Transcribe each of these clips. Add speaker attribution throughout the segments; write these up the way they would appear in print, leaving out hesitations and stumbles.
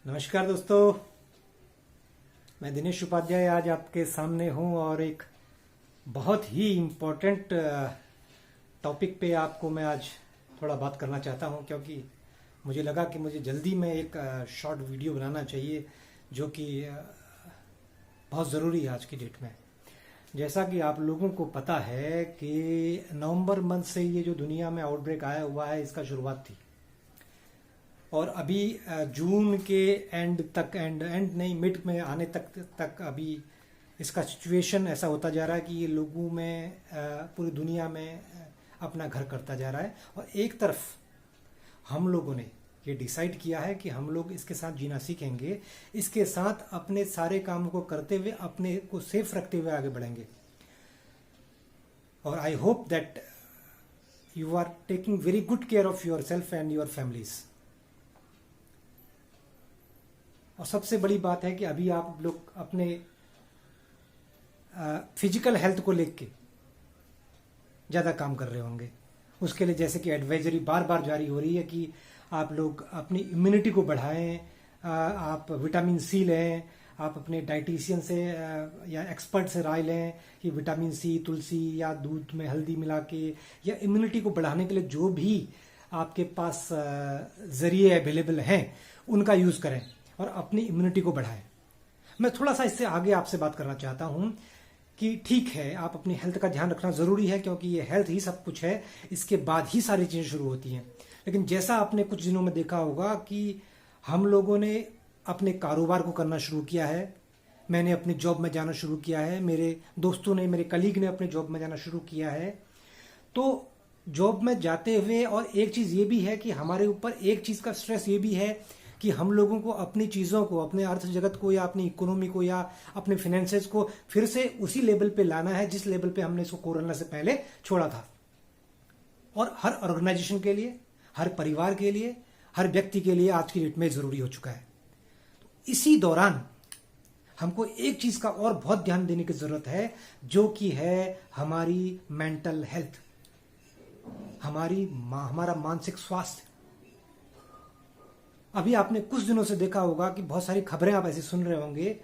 Speaker 1: नमस्कार दोस्तों, मैं दिनेश उपाध्याय आज आपके सामने हूं और एक बहुत ही इम्पोर्टेंट टॉपिक पे आपको मैं आज थोड़ा बात करना चाहता हूं, क्योंकि मुझे लगा कि मुझे जल्दी में एक शॉर्ट वीडियो बनाना चाहिए जो कि बहुत ज़रूरी है आज की डेट में। जैसा कि आप लोगों को पता है कि नवंबर मंथ से ये जो दुनिया में आउटब्रेक आया हुआ है, इसका शुरुआत थी और अभी जून के एंड नहीं, मिड में आने तक अभी इसका सिचुएशन ऐसा होता जा रहा है कि ये लोगों में पूरी दुनिया में अपना घर करता जा रहा है। और एक तरफ हम लोगों ने ये डिसाइड किया है कि हम लोग इसके साथ जीना सीखेंगे, इसके साथ अपने सारे कामों को करते हुए अपने को सेफ रखते हुए आगे बढ़ेंगे। और I hope that you are taking very good care of yourself and your families. और सबसे बड़ी बात है कि अभी आप लोग अपने फिजिकल हेल्थ को लेके ज़्यादा काम कर रहे होंगे। उसके लिए जैसे कि एडवाइजरी बार बार जारी हो रही है कि आप लोग अपनी इम्यूनिटी को बढ़ाएं, आप विटामिन सी लें, आप अपने डाइटिशियन से या एक्सपर्ट से राय लें कि विटामिन सी तुलसी या दूध में हल्दी मिला के या इम्यूनिटी को बढ़ाने के लिए जो भी आपके पास जरिए अवेलेबल हैं उनका यूज़ करें और अपनी इम्यूनिटी को बढ़ाएं। मैं थोड़ा सा इससे आगे आपसे बात करना चाहता हूं कि ठीक है, आप अपनी हेल्थ का ध्यान रखना ज़रूरी है, क्योंकि ये हेल्थ ही सब कुछ है, इसके बाद ही सारी चीज़ें शुरू होती हैं। लेकिन जैसा आपने कुछ दिनों में देखा होगा कि हम लोगों ने अपने कारोबार को करना शुरू किया है, मैंने अपनी जॉब में जाना शुरू किया है, मेरे दोस्तों ने, मेरे कलीग ने अपने जॉब में जाना शुरू किया है। तो जॉब में जाते हुए और एक चीज़ ये भी है कि हमारे ऊपर एक चीज़ का स्ट्रेस ये भी है कि हम लोगों को अपनी चीज़ों को, अपने अर्थ जगत को या अपनी इकोनॉमी को या अपने फाइनेंसेस को फिर से उसी लेवल पे लाना है जिस लेवल पे हमने इसको कोरोना से पहले छोड़ा था। और हर ऑर्गेनाइजेशन के लिए, हर परिवार के लिए, हर व्यक्ति के लिए आज की डेट में ज़रूरी हो चुका है। तो इसी दौरान हमको एक चीज़ का और बहुत ध्यान देने की ज़रूरत है, जो कि है हमारी मेंटल हेल्थ, हमारा मानसिक स्वास्थ्य। अभी आपने कुछ दिनों से देखा होगा कि बहुत सारी खबरें आप ऐसे सुन रहे होंगे,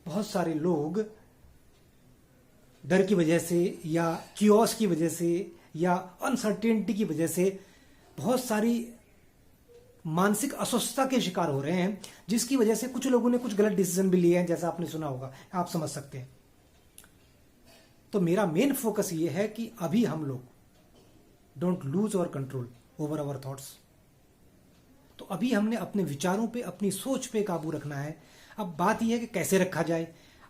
Speaker 1: बहुत सारे लोग डर की वजह से या कियोस की वजह से या अनसर्टेनिटी की वजह से बहुत सारी मानसिक अस्वस्थता के शिकार हो रहे हैं, जिसकी वजह से कुछ लोगों ने कुछ गलत डिसीजन भी लिए हैं, जैसा आपने सुना होगा, आप समझ सकते हैं। तो मेरा मेन फोकस ये है कि अभी हम लोग don't lose our control over our thoughts. तो अभी हमने अपने विचारों पे, अपनी सोच पे काबू रखना है। अब बात यह है कि कैसे रखा जाए।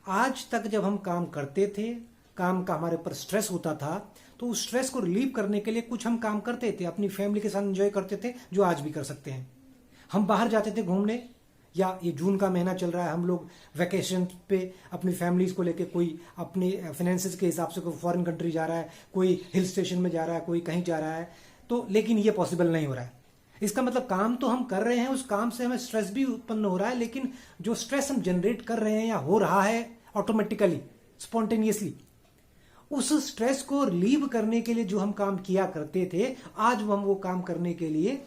Speaker 1: आज तक जब हम काम करते थे, काम का हमारे ऊपर स्ट्रेस होता था, तो उस स्ट्रेस को रिलीव करने के लिए कुछ हम काम करते थे, अपनी फैमिली के साथ एंजॉय करते थे, जो आज भी कर सकते हैं। हम बाहर जाते थे घूमने, या ये जून का महीना चल रहा है, हम लोग वैकेशन पे अपनी फैमिलीज को लेके, कोई अपने फाइनेंसेस के हिसाब से कोई फॉरेन कंट्री जा रहा है, कोई हिल स्टेशन में जा रहा है, कोई कहीं जा रहा है। तो लेकिन ये पॉसिबल नहीं हो रहा है। इसका मतलब काम तो हम कर रहे हैं, उस काम से हमें स्ट्रेस भी उत्पन्न हो रहा है, लेकिन जो स्ट्रेस हम जनरेट कर रहे हैं या हो रहा है ऑटोमेटिकली, स्पॉन्टेनियसली, उस स्ट्रेस को रिलीव करने के लिए जो हम काम किया करते थे, आज हम वो काम करने के लिए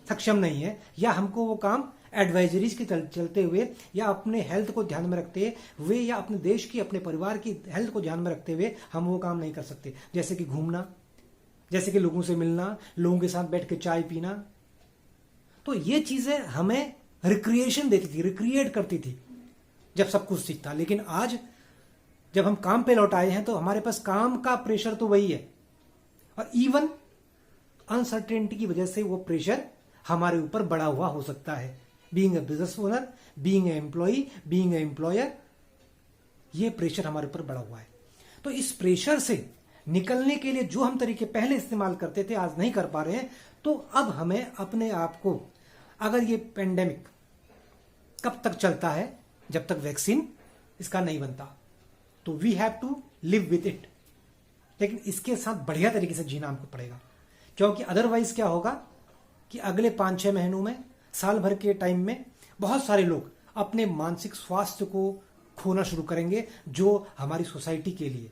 Speaker 1: सक्षम नहीं है, या हमको वो काम एडवाइजरीज के चलते हुए या अपने हेल्थ को ध्यान में रखते हुए या अपने देश की, अपने परिवार की हेल्थ को ध्यान में रखते हुए हम वो काम नहीं कर सकते। जैसे कि घूमना, जैसे कि लोगों से मिलना, लोगों के साथ बैठ के चाय पीना। तो ये चीजें हमें रिक्रिएशन देती थी, रिक्रिएट करती थी जब सब कुछ ठीक था। लेकिन आज जब हम काम पे लौट आए हैं तो हमारे पास काम का प्रेशर तो वही है, और इवन अनसर्टेनिटी की वजह से वो प्रेशर हमारे ऊपर बढ़ा हुआ हो सकता है। Being a business owner, being a employee, being a employer, ये प्रेशर हमारे ऊपर बढ़ा हुआ है। तो इस प्रेशर से निकलने के लिए जो हम तरीके पहले इस्तेमाल करते थे, आज नहीं कर पा रहे हैं। तो अब हमें अपने आप को, अगर ये पेंडेमिक कब तक चलता है, जब तक वैक्सीन इसका नहीं बनता, तो we have to live with it. लेकिन इसके साथ बढ़िया तरीके से जीना हमको पड़ेगा, क्योंकि अदरवाइज क्या होगा कि अगले 5-6 महीनों में, साल भर के टाइम में बहुत सारे लोग अपने मानसिक स्वास्थ्य को खोना शुरू करेंगे, जो हमारी सोसाइटी के लिए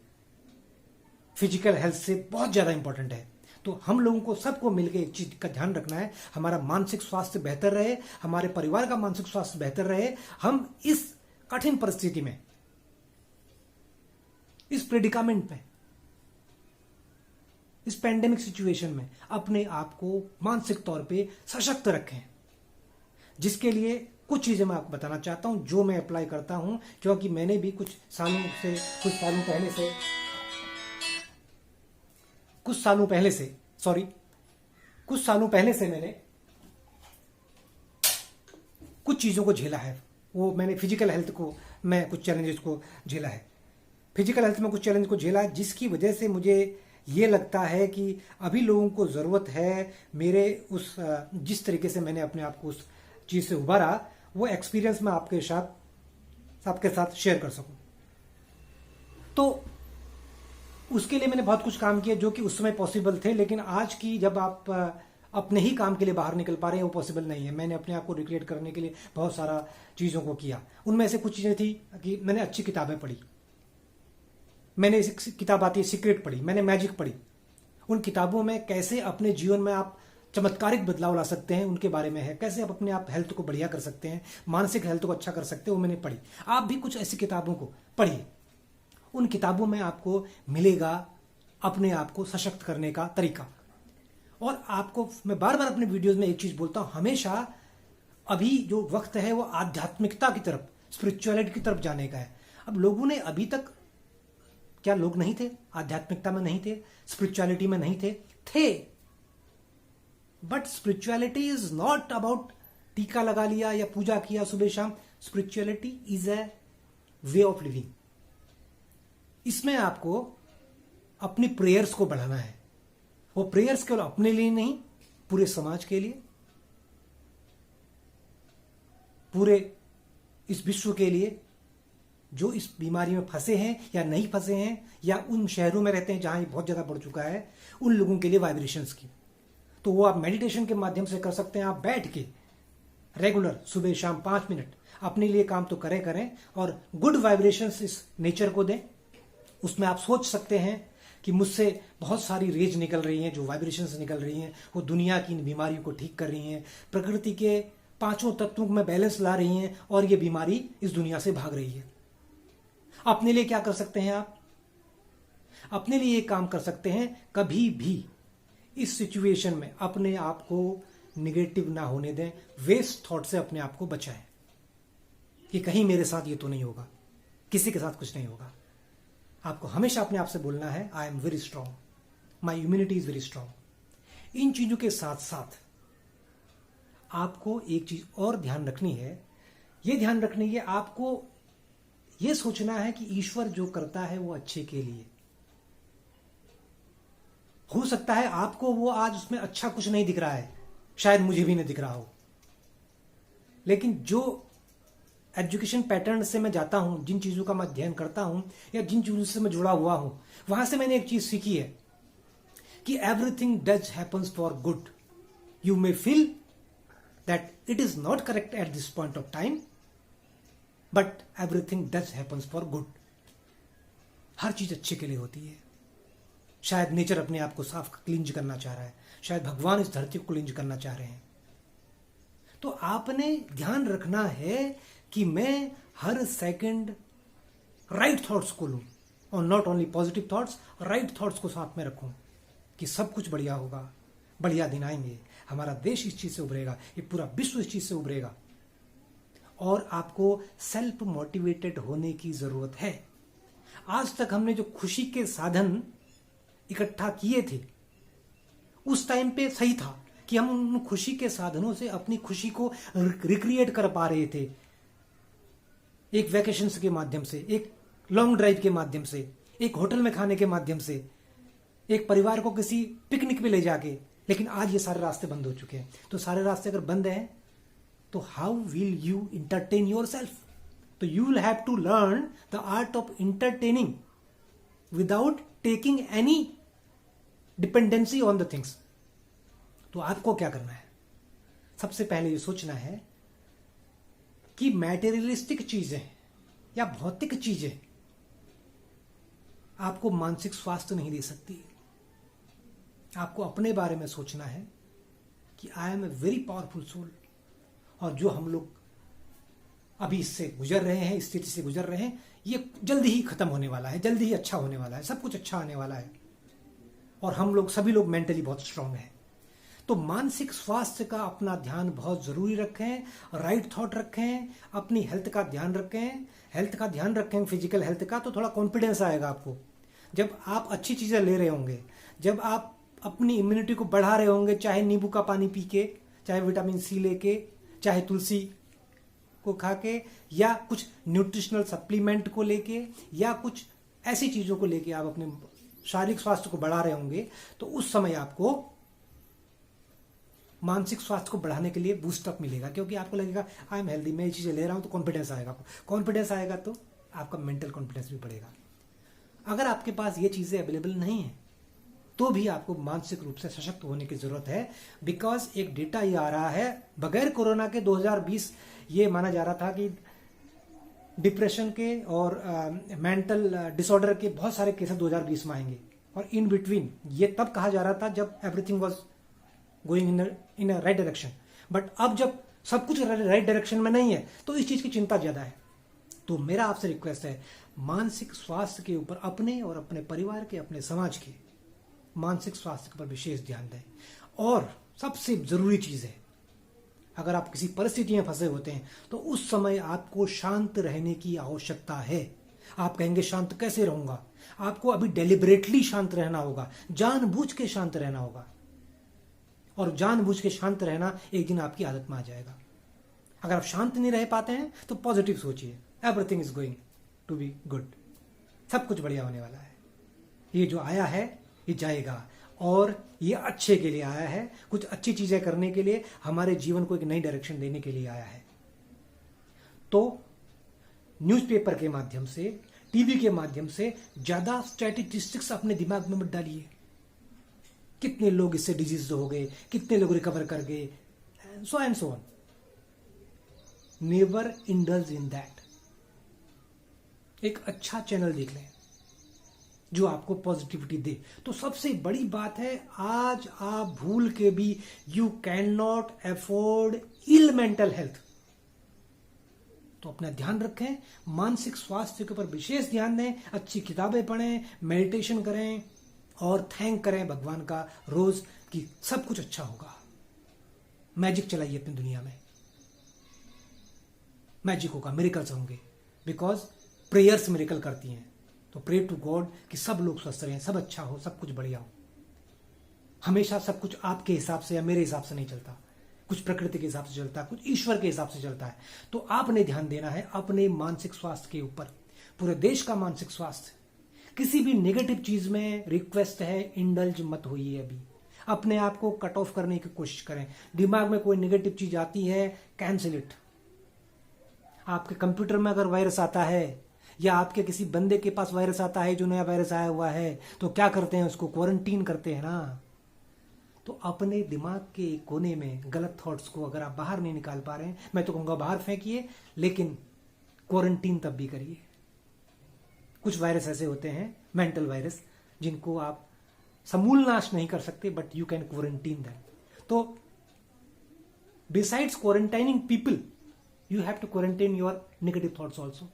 Speaker 1: फिजिकल हेल्थ से बहुत ज्यादा इंपॉर्टेंट है। तो तो हम लोगों को सबको मिलकर एक चीज का ध्यान रखना है, हमारा मानसिक स्वास्थ्य बेहतर रहे, हमारे परिवार का मानसिक स्वास्थ्य बेहतर रहे। हम इस कठिन परिस्थिति में, इस प्रेडिकामेंट में, इस पैंडेमिक सिचुएशन में अपने आप को मानसिक तौर पे सशक्त रखें। जिसके लिए कुछ चीजें मैं आपको बताना चाहता हूं जो मैं अप्लाई करता हूं, क्योंकि मैंने भी कुछ सालों पहले से मैंने कुछ चीजों को झेला है। वो मैंने फिजिकल हेल्थ को, मैं कुछ चैलेंजेस को झेला है, फिजिकल हेल्थ में कुछ चैलेंज को झेला है, जिसकी वजह से मुझे ये लगता है कि अभी लोगों को जरूरत है मेरे उस जिस तरीके से मैंने अपने आप को उस चीज से उबारा, वो एक्सपीरियंस मैं आपके साथ शेयर कर सकूं। तो उसके लिए मैंने बहुत कुछ काम किया जो कि उस समय पॉसिबल थे, लेकिन आज की जब आप अपने ही काम के लिए बाहर निकल पा रहे हैं वो पॉसिबल नहीं है। मैंने अपने आप को रिक्रिएट करने के लिए बहुत सारा चीजों को किया। उनमें से कुछ चीजें थी कि मैंने अच्छी किताबें पढ़ी, मैंने किताब आती है सीक्रेट पढ़ी, मैंने मैजिक पढ़ी। उन किताबों में कैसे अपने जीवन में आप चमत्कारिक बदलाव ला सकते हैं उनके बारे में है, कैसे आप अपने आप हेल्थ को बढ़िया कर सकते हैं, मानसिक हेल्थ को अच्छा कर सकते हैं, वो मैंने पढ़ी। आप भी कुछ ऐसी किताबों को पढ़िए, उन किताबों में आपको मिलेगा अपने आप को सशक्त करने का तरीका। और आपको मैं बार बार अपने वीडियोस में एक चीज बोलता हूं, हमेशा अभी जो वक्त है वो आध्यात्मिकता की तरफ, स्पिरिचुअलिटी की तरफ जाने का है। अब लोगों ने अभी तक, क्या लोग नहीं थे आध्यात्मिकता में, नहीं थे स्पिरिचुअलिटी में, नहीं थे, but spirituality is not about टीका लगा लिया या पूजा किया सुबह शाम। Spirituality is a way of living. इसमें आपको अपनी प्रेयर्स को बढ़ाना है। वो प्रेयर्स केवल अपने लिए नहीं, पूरे समाज के लिए, पूरे इस विश्व के लिए जो इस बीमारी में फंसे हैं या नहीं फंसे हैं, या उन शहरों में रहते हैं जहां ये बहुत ज्यादा बढ़ चुका है, उन लोगों के लिए वाइब्रेशंस की। तो वो आप मेडिटेशन के माध्यम से कर सकते हैं। आप बैठ के रेगुलर सुबह शाम 5 मिनट अपने लिए काम तो करें और गुड वाइब्रेशंस इस नेचर को दें। उसमें आप सोच सकते हैं कि मुझसे बहुत सारी रेज निकल रही हैं, जो वाइब्रेशंस निकल रही हैं वो दुनिया की इन बीमारियों को ठीक कर रही हैं, प्रकृति के 5 तत्वों में बैलेंस ला रही हैं और ये बीमारी इस दुनिया से भाग रही है। अपने लिए क्या कर सकते हैं? आप अपने लिए एक काम कर सकते हैं, कभी भी इस सिचुएशन में अपने आप को निगेटिव ना होने दें, वेस्ट थॉट से अपने आप को बचाएं कि कहीं मेरे साथ ये तो नहीं होगा, किसी के साथ कुछ नहीं होगा। आपको हमेशा अपने आप से बोलना है, I am very strong, my immunity is very strong. इन चीजों के साथ साथ आपको एक चीज और ध्यान रखनी है, ये ध्यान रखनी है, आपको ये सोचना है कि ईश्वर जो करता है वो अच्छे के लिए। हो सकता है आपको वो आज उसमें अच्छा कुछ नहीं दिख रहा है, शायद मुझे भी नहीं दिख रहा हो, लेकिन जो एजुकेशन पैटर्न से मैं जाता हूं, जिन चीजों का मैं अध्ययन करता हूं या जिन चीजों से मैं जुड़ा हुआ हूं, वहां से मैंने एक चीज सीखी है कि everything does happens for good. You may feel that it is not correct at this point of time, but everything does happens for good. हर चीज अच्छे के लिए होती है। शायद नेचर अपने आप को साफ क्लींज करना चाह रहा है, शायद भगवान इस धरती को क्लींज करना चाह रहे हैं। तो आपने ध्यान रखना है कि मैं हर सेकंड राइट थॉट्स को लूं, और not only positive thoughts, right thoughts को साथ में रखूं कि सब कुछ बढ़िया होगा, बढ़िया दिन आएंगे, हमारा देश इस चीज से उभरेगा, ये पूरा विश्व इस चीज से उभरेगा। और आपको सेल्फ मोटिवेटेड होने की जरूरत है। आज तक हमने जो खुशी के साधन इकट्ठा किए थे, उस टाइम पे सही था कि हम उन खुशी के साधनों से अपनी खुशी को रिक्रिएट कर पा रहे थे। एक वैकेशंस के माध्यम से, एक लॉन्ग ड्राइव के माध्यम से, एक होटल में खाने के माध्यम से, एक परिवार को किसी पिकनिक पे ले जाके। लेकिन आज ये सारे रास्ते बंद हो चुके हैं। तो सारे रास्ते अगर बंद हैं तो how will you entertain yourself? तो you will have to learn the art of entertaining without taking any dependency on the things. तो आपको क्या करना है? सबसे पहले ये सोचना है कि मैटेरियलिस्टिक चीजें या भौतिक चीजें आपको मानसिक स्वास्थ्य नहीं दे सकती। आपको अपने बारे में सोचना है कि I am a very powerful soul, और जो हम लोग अभी इससे गुजर रहे हैं, इस स्थिति से गुजर रहे हैं, ये जल्दी ही खत्म होने वाला है, जल्दी ही अच्छा होने वाला है, सब कुछ अच्छा आने वाला है। और हम लोग सभी लोग मेंटली बहुत स्ट्रांग हैं। तो मानसिक स्वास्थ्य का अपना ध्यान बहुत जरूरी रखें, राइट थॉट रखें, अपनी हेल्थ का ध्यान रखें। हेल्थ का ध्यान रखें, फिजिकल हेल्थ का, तो थोड़ा कॉन्फिडेंस आएगा आपको। जब आप अच्छी चीजें ले रहे होंगे, जब आप अपनी इम्यूनिटी को बढ़ा रहे होंगे, चाहे नींबू का पानी पी के, चाहे विटामिन सी लेके, चाहे तुलसी को खा के, या कुछ न्यूट्रिशनल सप्लीमेंट को लेके, या कुछ ऐसी चीजों को लेके आप अपने शारीरिक स्वास्थ्य को बढ़ा रहे होंगे, तो उस समय आपको मानसिक स्वास्थ्य को बढ़ाने के लिए बूस्टअप मिलेगा, क्योंकि आपको लगेगा आई एम हेल्दी, मैं ये चीजें ले रहा हूं, तो कॉन्फिडेंस आएगा। कॉन्फिडेंस आएगा तो आपका मेंटल कॉन्फिडेंस भी बढ़ेगा। अगर आपके पास ये चीजें अवेलेबल नहीं है तो भी आपको मानसिक रूप से सशक्त होने की जरूरत है। बिकॉज एक डेटा ये आ रहा है, बगैर कोरोना के 2020 ये माना जा रहा था कि डिप्रेशन के और मेंटल डिसऑर्डर के बहुत सारे केसेस 2020 में आएंगे। और इन बिटवीन ये तब कहा जा रहा था जब everything was going in a right direction. But अब जब सब कुछ राइट डायरेक्शन में नहीं है तो इस चीज की चिंता ज्यादा है। तो मेरा आपसे रिक्वेस्ट है, मानसिक स्वास्थ्य के ऊपर, अपने और अपने परिवार के, अपने समाज के मानसिक स्वास्थ्य पर विशेष ध्यान दें। और सबसे जरूरी चीज है, अगर आप किसी परिस्थिति में फंसे होते हैं तो उस समय आपको शांत रहने की आवश्यकता है। आप कहेंगे शांत कैसे रहूंगा? आपको अभी डेलिबरेटली शांत रहना होगा, जानबूझ के शांत रहना होगा। और जानबूझ के शांत रहना एक दिन आपकी आदत में आ जाएगा। अगर आप शांत नहीं रह पाते हैं तो पॉजिटिव सोचिए, everything is going to be good, सब कुछ बढ़िया होने वाला है। ये जो आया है ये जाएगा, और ये अच्छे के लिए आया है, कुछ अच्छी चीजें करने के लिए, हमारे जीवन को एक नई डायरेक्शन देने के लिए आया है। तो न्यूज़पेपर के माध्यम से, टीवी के माध्यम से ज्यादा स्टैटिस्टिक्स अपने दिमाग में मत डालिए। कितने लोग इससे डिजीज हो गए, कितने लोग रिकवर कर गए, so and so on. Never indulge in that. एक अच्छा चैनल देख लें जो आपको पॉजिटिविटी दे। तो सबसे बड़ी बात है, आज आप भूल के भी, you can not afford ill mental health. तो अपना ध्यान रखें, मानसिक स्वास्थ्य के ऊपर विशेष ध्यान दें, अच्छी किताबें पढ़ें, मेडिटेशन करें और थैंक करें भगवान का रोज कि सब कुछ अच्छा होगा। मैजिक चलाइए अपनी दुनिया में, मैजिक होगा, मिरेकल्स होंगे। बिकॉज प्रेयर्स मिरेकल करती हैं। तो प्रे टू गॉड कि सब लोग स्वस्थ रहें, सब अच्छा हो, सब कुछ बढ़िया हो। हमेशा सब कुछ आपके हिसाब से या मेरे हिसाब से नहीं चलता, कुछ प्रकृति के हिसाब से चलता है, कुछ ईश्वर के हिसाब से चलता है। तो आपने ध्यान देना है अपने मानसिक स्वास्थ्य के ऊपर, पूरे देश का मानसिक स्वास्थ्य। किसी भी नेगेटिव चीज में रिक्वेस्ट है, इंडल्ज मत होइए। अभी अपने आप को कट ऑफ करने की कोशिश करें। दिमाग में कोई नेगेटिव चीज आती है, कैंसिल इट। आपके कंप्यूटर में अगर वायरस आता है या आपके किसी बंदे के पास वायरस आता है, जो नया वायरस आया हुआ है, तो क्या करते हैं, उसको क्वारंटीन करते हैं ना। तो अपने दिमाग के कोने में गलत थॉट्स को अगर आप बाहर नहीं निकाल पा रहे हैं, मैं तो कहूंगा बाहर फेंकिए, लेकिन क्वारंटीन तब भी करिए। कुछ वायरस ऐसे होते हैं, मेंटल वायरस, जिनको आप समूल नाश नहीं कर सकते, but you can quarantine them. तो besides quarantining people, you have to quarantine your negative thoughts also.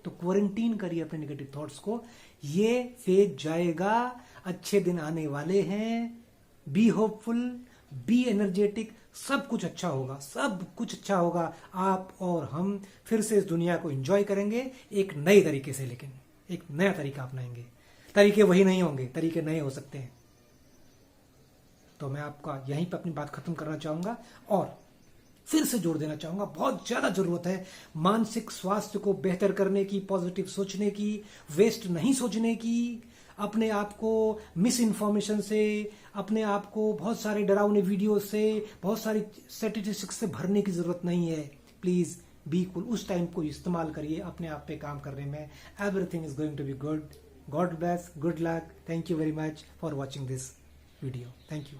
Speaker 1: तो क्वारंटीन करिए अपने नेगेटिव थॉट्स को। ये फेज जाएगा, अच्छे दिन आने वाले हैं। बी होपफुल, बी एनर्जेटिक, सब कुछ अच्छा होगा, सब कुछ अच्छा होगा। आप और हम फिर से इस दुनिया को एंजॉय करेंगे एक नए तरीके से, लेकिन एक नया तरीका अपनाएंगे। तरीके वही नहीं होंगे, तरीके नए हो सकते हैं। तो मैं आपका यहीं पर अपनी बात खत्म करना चाहूंगा और फिर से जोड़ देना चाहूंगा, बहुत ज्यादा जरूरत है मानसिक स्वास्थ्य को बेहतर करने की, पॉजिटिव सोचने की, वेस्ट नहीं सोचने की, अपने आप को मिस इन्फॉर्मेशन से, अपने आप को बहुत सारे डरावने वीडियो से, बहुत सारी स्टैटिस्टिक्स से भरने की जरूरत नहीं है। Please be cool. उस टाइम को इस्तेमाल करिए अपने आप पे काम करने में। Everything is going to be good. God bless, good luck. Thank you very much for watching this video. Thank you.